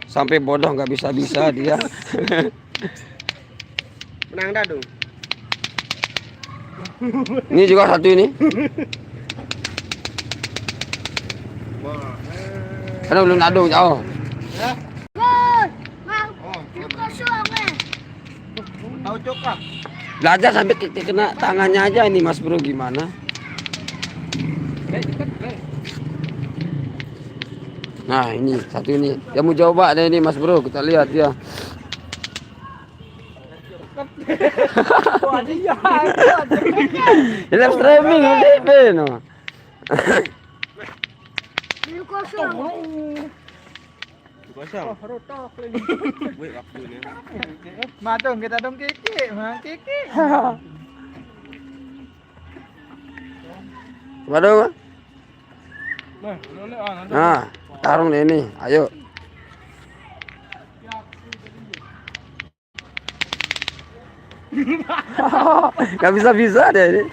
sampai bodoh nggak bisa dia. Menang dah dong. Ini juga satu ini. Karena belum nadung jauh. Tahu coklat. Belajar sampai kena tangannya aja ini Mas Bro, gimana? Nah ini satu ini. Dia mau coba deh ini Mas Bro, kita lihat ya. Ini streaming ini no. Kosong. Madong kita dong kiki, mang kiki. Waduh. Nah, tarung deh ini. Ayo. Gak bisa deh ini.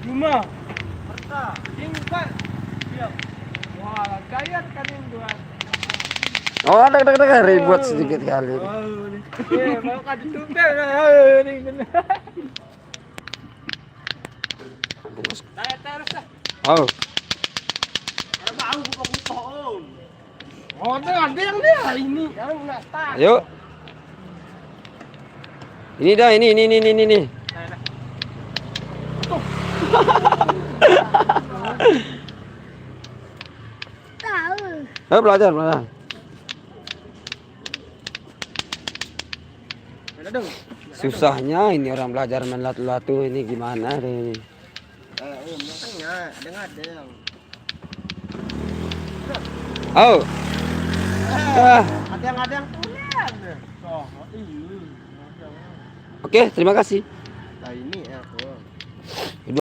Cuma. Tingkat. Wah, kaya kan yang dua. Oh, ada ribut sedikit kali. Mau kasih tumpel. Oh. Oh, ada yang dia ini. Yang enggak tahu. Ayo. Ini dah, ini. Ayo belajar. Susahnya ini orang belajar main latu-latu ini gimana deh ini. Oh. Ada yang tulen. Oke, terima kasih. Nah ini